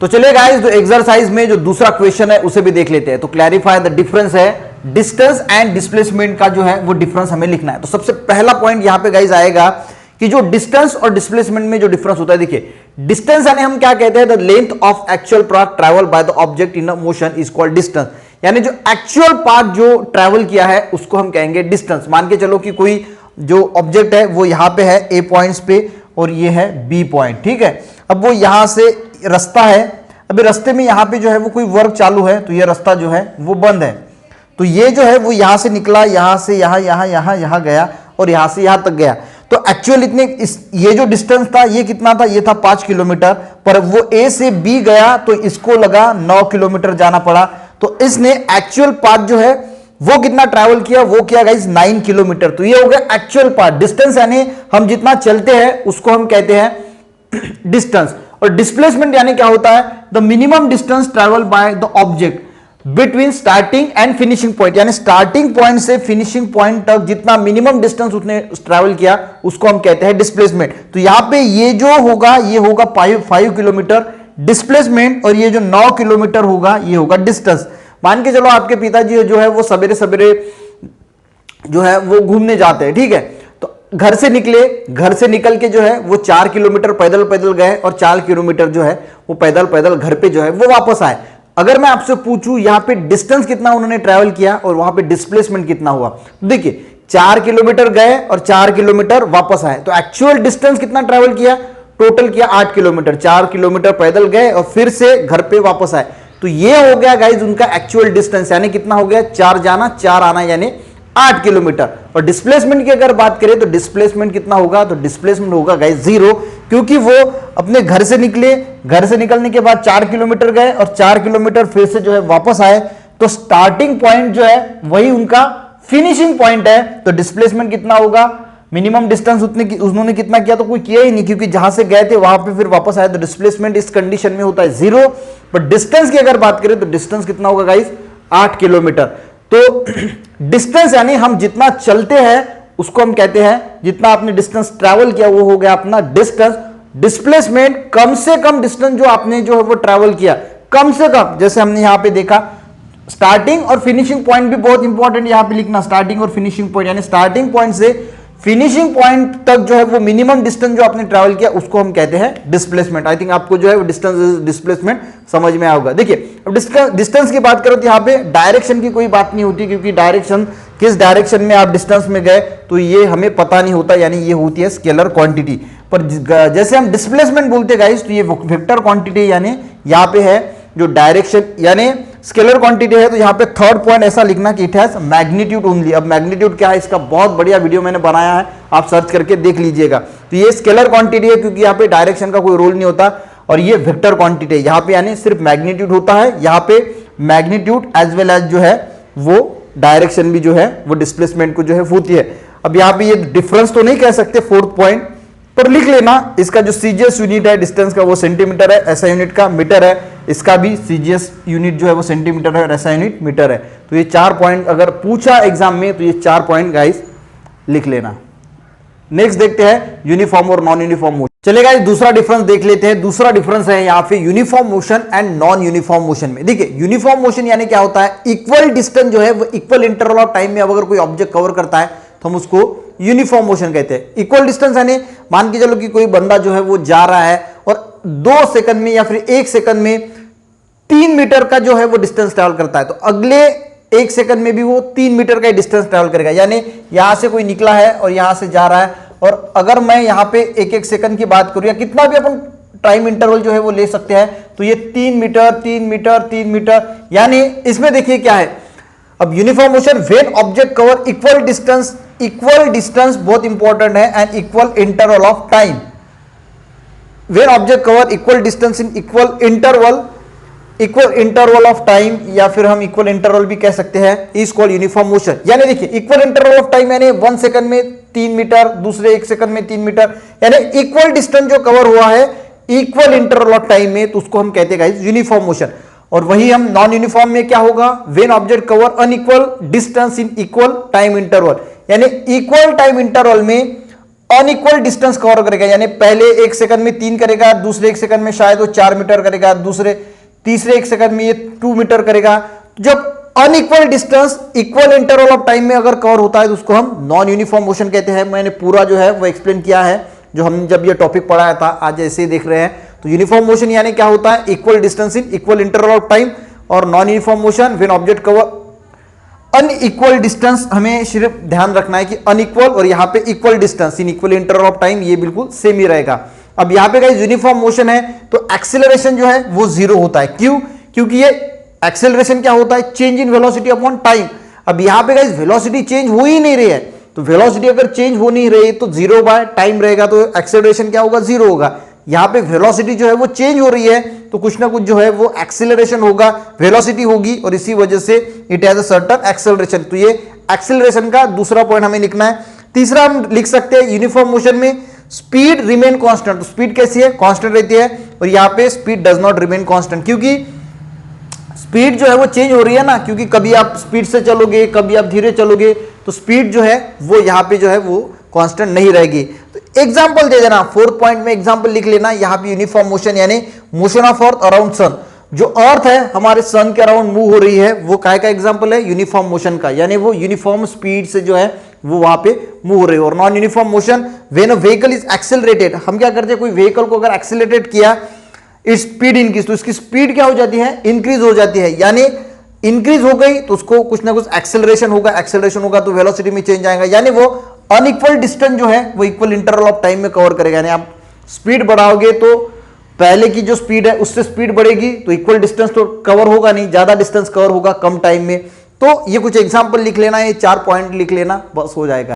तो चलिए गाइस, जो एक्सरसाइज में जो दूसरा क्वेश्चन है उसे भी देख लेते हैं। तो क्लैरिफाई द डिफरेंस है डिस्टेंस एंड डिस्प्लेसमेंट का जो है वो डिफरेंस हमें लिखना है। तो सबसे पहला पॉइंट यहां पे गाइस आएगा कि जो डिस्टेंस और डिस्प्लेसमेंट में जो डिफरेंस होता है, देखिए डिस्टेंस यानी हम क्या कहते हैं, the length of actual path travel by the object in a motion is called distance. यानी जो एक्चुअल पाथ जो ट्रैवल किया है उसको हम कहेंगे डिस्टेंस। मान के चलो कि कोई जो ऑब्जेक्ट है वो यहां पे है ए पॉइंट्स पे और ये है बी पॉइंट, ठीक है। अब वो यहां से रास्ता है, अभी रास्ते में यहां पे जो है वो कोई वर्क चालू है, तो ये रास्ता जो है वो बंद है। तो ये जो है वो यहां से निकला, यहां से यहां गया और यहां से यहां तक गया। तो एक्चुअल इतने ये जो डिस्टेंस था ये कितना था, ये था 5 किलोमीटर, पर वो ए से बी गया तो इसको लगा 9 किलोमीटर जाना पड़ा। तो इसने एक्चुअल पाथ जो है वो कितना ट्रैवल किया, वो किया गाइस 9 किलोमीटर। तो ये हो गया एक्चुअल पाथ। डिस्टेंस यानी हम जितना चलते हैं उसको हम कहते हैं डिस्टेंस। और डिस्प्लेसमेंट यानी क्या होता है, the minimum distance travel by the object between starting and finishing point. यानी स्टार्टिंग पॉइंट से फिनिशिंग पॉइंट तक जितना मिनिमम डिस्टेंस उसने ट्रैवल किया उसको हम कहते हैं डिस्प्लेसमेंट। तो यहां पे ये जो होगा ये होगा 5 किलोमीटर डिस्प्लेसमेंट, और ये जो 9 किलोमीटर होगा ये होगा डिस्टेंस। मान के चलो आपके पिताजी जो है वो सवेरे सवेरे जो है वो घूमने जाते हैं, ठीक है। तो घर से निकले, घर से निकल के जो है वो 4 किलोमीटर पैदल पैदल गए और 4 किलोमीटर जो है वो पैदल पैदल घर पे जो है वो वापस आए। अगर मैं आपसे पूछूं यहां पे डिस्टेंस कितना उन्होंने ट्रैवल किया और वहां पे डिस्प्लेसमेंट कितना हुआ, तो देखिए 4 किलोमीटर गए और 4 किलोमीटर वापस आए। तो एक्चुअल डिस्टेंस कितना ट्रैवल किया, टोटल किया 8 किलोमीटर। 4 किलोमीटर पैदल गए और फिर से घर पे वापस आए। तो ये हो गया गाइज उनका एक्चुअल डिस्टेंस, यानी कितना हो गया, 4 जाना 4 आना, यानी 8 किलोमीटर। और डिस्प्लेसमेंट की अगर बात करें तो डिस्प्लेसमेंट कितना होगा, तो डिस्प्लेसमेंट होगा गाइज 0, क्योंकि वो अपने घर से निकले, घर से निकलने के बाद 4 किलोमीटर गए और 4 किलोमीटर फिर से जो है वापस आए। तो स्टार्टिंग पॉइंट जो है वही उनका फिनिशिंग पॉइंट है। तो डिस्प्लेसमेंट कितना होगा, मिनिमम डिस्टेंस उन्होंने कितना किया, तो कोई किया ही नहीं, क्योंकि जहां से गए थे वहां पे फिर वापस आए। तो डिस्प्लेसमेंट इस कंडीशन में होता है 0। बट डिस्टेंस की अगर बात करें तो डिस्टेंस कितना होगा गाइस, 8 किलोमीटर। तो डिस्टेंस यानी हम जितना चलते हैं उसको हम कहते हैं, जितना आपने डिस्टेंस ट्रैवल किया वो हो गया अपना डिस्टेंस। डिस्प्लेसमेंट कम से कम डिस्टेंस जो आपने जो है वो ट्रैवल किया, कम से कम, जैसे हमने यहां पे देखा स्टार्टिंग और फिनिशिंग पॉइंट भी बहुत इंपॉर्टेंट यहां पे लिखना। स्टार्टिंग और फिनिशिंग पॉइंट यानी स्टार्टिंग पॉइंट से फिनिशिंग पॉइंट तक जो है वो मिनिमम डिस्टेंस जो आपने ट्रैवल किया उसको हम कहते हैं डिस्प्लेसमेंट। आई थिंक आपको जो है वो डिस्टेंस डिस्प्लेसमेंट समझ में आएगा। देखिए अब डिस्टेंस की बात करो तो यहाँ पे डायरेक्शन की कोई बात नहीं होती, क्योंकि डायरेक्शन किस डायरेक्शन में आप डिस्टेंस में गए तो ये हमें पता नहीं होता, यानी ये होती है स्केलर क्वांटिटी। पर जैसे हम डिस्प्लेसमेंट बोलते गाइस तो ये वेक्टर क्वांटिटी, यानी यहाँ पे है जो डायरेक्शन, यानी स्केलर क्वांटिटी है। तो यहाँ पे थर्ड पॉइंट ऐसा लिखना कि इट हैज मैग्नीट्यूड ओनली। अब मैग्नीट्यूड क्या है, इसका बहुत बढ़िया वीडियो मैंने बनाया है, आप सर्च करके देख लीजिएगा। तो ये स्केलर क्वांटिटी है क्योंकि यहाँ पे डायरेक्शन का कोई रोल नहीं होता, और ये वेक्टर क्वांटिटी है। यहाँ पे यानी सिर्फ मैग्नीट्यूड होता है, यहाँ पे मैग्नीट्यूड एज वेल एज जो है वो डायरेक्शन भी जो है वो डिस्प्लेसमेंट को जो है होती है। अब यहाँ पे ये डिफरेंस तो नहीं कह सकते, फोर्थ पॉइंट पर लिख लेना। इसका जो सीजीएस यूनिट है डिस्टेंस का वो सेंटीमीटर है, ऐसा यूनिट का मीटर है, इसका भी सीजीएस यूनिट जो है वो सेंटीमीटर है और ऐसा यूनिट मीटर है। तो ये 4 पॉइंट अगर पूछा एग्जाम में तो ये 4 पॉइंट गाइस लिख लेना। नेक्स्ट देखते हैं यूनिफॉर्म और नॉन यूनिफॉर्म मोशन। चलिए गाइस दूसरा डिफरेंस देख लेते हैं। दूसरा डिफरेंस है यहाँ पे uniform motion and non uniform motion में। देखिए यूनिफॉर्म मोशन यानी क्या होता है, इक्वल डिस्टेंस जो है वो इक्वल इंटरवल ऑफ टाइम में अगर कोई ऑब्जेक्ट कवर करता है तो हम उसको यूनिफॉर्म मोशन कहते हैं। इक्वल डिस्टेंस यानी मान के चलो कि कोई बंदा जो है वो जा रहा है और 2 सेकंड में या फिर 1 सेकंड में 3 मीटर का जो है वो डिस्टेंस ट्रैवल करता है, तो अगले 1 सेकंड में भी वो 3 मीटर का डिस्टेंस ट्रैवल करेगा। यानी यहां से कोई निकला है और यहां से जा रहा है, और अगर मैं यहां पे 1-1 सेकंड की बात करूं या कितना भी अपन टाइम इंटरवल जो है वो ले सकते हैं, तो ये 3 मीटर 3 मीटर 3 मीटर, यानी इसमें देखिए क्या है। अब uniform motion when object cover equal distance बहुत इंपॉर्टेंट है, and equal interval of time. When object cover equal distance in equal interval of time, या फिर हम इक्वल इंटरवल भी कह सकते हैं, इज कॉल्ड यूनिफॉर्म मोशन। यानी देखिए इक्वल इंटरवल ऑफ टाइम यानी 1 सेकंड में 3 मीटर, दूसरे 1 सेकंड में 3 मीटर, यानी इक्वल डिस्टेंस जो कवर हुआ है इक्वल इंटरवल ऑफ टाइम में, तो उसको हम कहते हैं गाइस यूनिफॉर्म मोशन। और वही हम नॉन यूनिफॉर्म में क्या होगा, when object cover unequal distance in equal time interval, यानी इक्वल टाइम इंटरवल में अनइक्वल डिस्टेंस कवर करेगा, यानी पहले 1 सेकंड में 3 करेगा, दूसरे 1 सेकंड में शायद वो 4 मीटर करेगा, तीसरे 1 सेकंड में ये 2 मीटर करेगा। जब unequal distance equal interval of time में अगर कवर होता है तो उसको हम नॉन यूनिफॉर्म मोशन कहते हैं। मैंने पूरा जो है वो एक्सप्लेन किया है, जो हम जब ये टॉपिक पढ़ाया था, आज ऐसे ही देख रहे हैं। तो यूनिफॉर्म मोशन यानी क्या होता है, equal distance in equal interval of time, और non uniform motion when object cover unequal distance. हमें सिर्फ ध्यान रखना है कि अनइक्वल और यहां पे equal distance in equal interval of time, ये बिल्कुल सेम ही रहेगा। अब यहां पे गाइस यूनिफॉर्म मोशन है तो एक्सेलरेशन जो है वो 0 होता है। क्यों? क्योंकि ये एक्सेलरेशन क्या होता है, change in velocity upon time. अब यहां पे गाइस वेलोसिटी चेंज हो ही नहीं रही है, तो वेलोसिटी अगर चेंज हो नहीं रही तो 0 बाय टाइम रहेगा, तो एक्सेलरेशन क्या होगा, 0 होगा। यहां पे वेलोसिटी जो है वो चेंज हो रही है तो कुछ ना कुछ जो है वो एक्सेलरेशन होगा, वेलोसिटी होगी, और इसी वजह से it has a certain acceleration. तो ये एक्सेलरेशन का दूसरा पॉइंट हमें लिखना है। तीसरा हम लिख सकते हैं यूनिफॉर्म मोशन में स्पीड रिमेन कांस्टेंट। तो स्पीड कैसी है, कांस्टेंट रहती है, और यहां पे speed does not remain constant, क्योंकि स्पीड जो है वो चेंज हो रही है ना, क्योंकि कभी आप स्पीड से चलोगे, कभी आप धीरे चलोगे, तो स्पीड जो है वो यहां पे जो है वो कांस्टेंट नहीं रहेगी। तो एग्जांपल दे देना, 4th पॉइंट में एग्जांपल लिख लेना। यहां पे यूनिफॉर्म मोशन यानी motion of earth around sun, जो अर्थ है हमारे सन के अराउंड मूव हो रही है, वो काय का एग्जांपल है, यूनिफॉर्म मोशन का, यानी वो यूनिफॉर्म स्पीड से जो है वो वहां पे मूव हो रही है। और non uniform motion when a vehicle is accelerated, हम क्या करते हैं, कोई व्हीकल को अगर एक्सेलरेटेड किया, इट्स स्पीड इंक्रीज, तो इसकी स्पीड क्या हो जाती है, इंक्रीज हो जाती है, यानी इंक्रीज हो गई तो उसको कुछ ना कुछ एक्सेलरेशन होगा, एक्सेलरेशन होगा तो वेलोसिटी में चेंज आएगा, यानी वो अनइक्वल डिस्टेंस जो है वो इक्वल इंटरवल ऑफ टाइम में कवर करेगा। यानी आप स्पीड बढ़ाओगे तो पहले की जो स्पीड है उससे स्पीड बढ़ेगी, तो इक्वल डिस्टेंस तो कवर होगा नहीं, ज्यादा डिस्टेंस कवर होगा कम टाइम में। तो ये कुछ एग्जांपल लिख लेना, ये 4 पॉइंट लिख लेना, बस हो जाएगा।